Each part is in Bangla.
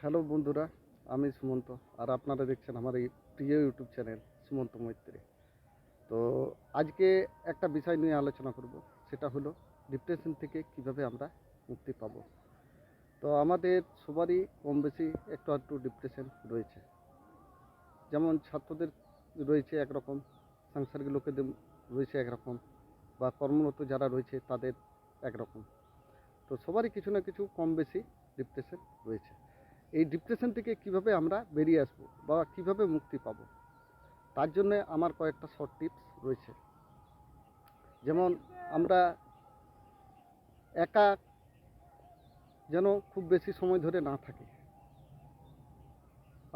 হ্যালো বন্ধুরা, আমি সুমন্ত। আর আপনারা দেখছেন আমার এই প্রিয় ইউটিউব চ্যানেল সুমন্ত মৈত্রী। তো আজকে একটা বিষয় নিয়ে আলোচনা করব, সেটা হলো ডিপ্রেশন থেকে কিভাবে আমরা মুক্তি পাবো। তো আমাদের সবারই কম বেশি একটু আধটু ডিপ্রেশন রয়েছে। যেমন ছাত্রদের রয়েছে একরকম, সাংসারিক লোকেদের রয়েছে একরকম, বা কর্মরত যারা রয়েছে তাদের একরকম। তো সবারই কিছু না কিছু কম বেশি ডিপ্রেশন রয়েছে। এই ডিপ্রেশন থেকে কিভাবে আমরা বেরিয়ে আসব বা কিভাবে মুক্তি পাব, তার জন্য আমার কয়েকটা শর্ট টিপস রয়েছে। যেমন আমরা একা যেন খুব বেশি সময় ধরে না থাকি।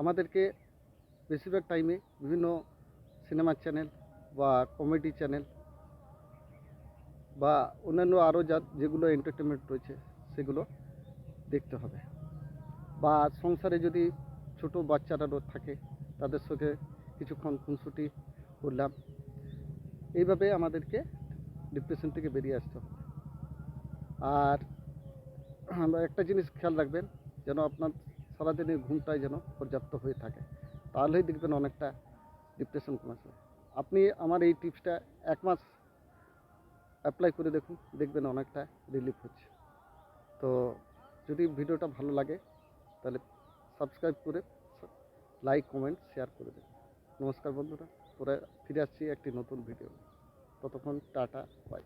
আমাদেরকে বেশিরভাগ টাইমে বিভিন্ন সিনেমার চ্যানেল বা কমেডি চ্যানেল বা অন্যান্য আরও যেগুলো এন্টারটেনমেন্ট রয়েছে সেগুলো দেখতে হবে। বা সংসারে যদি ছোট বাচ্চারা থাকে তাদের সঙ্গে কিছুক্ষণ খুনসুটি করলাম। এইভাবে আমাদেরকে ডিপ্রেশন থেকে বেরিয়ে আসতে হবে। আর একটা জিনিস খেয়াল রাখবেন, যেন আপনার সারাদিনের ঘুমটাই যেন পর্যাপ্ত হয়ে থাকে, তাহলেই দেখবেন অনেকটা ডিপ্রেশন কমেছে। আপনি আমার এই টিপসটা 1 মাস অ্যাপ্লাই করে দেখুন, দেখবেন অনেকটা রিলিফ হচ্ছে। তো যদি ভিডিওটা ভালো লাগে তাহলে সাবস্ক্রাইব করে লাইক কমেন্ট শেয়ার করে দেবেন। নমস্কার বন্ধুরা, পরে ফিরে আসছি একটি নতুন ভিডিও। ততক্ষণ টাটা, বাই।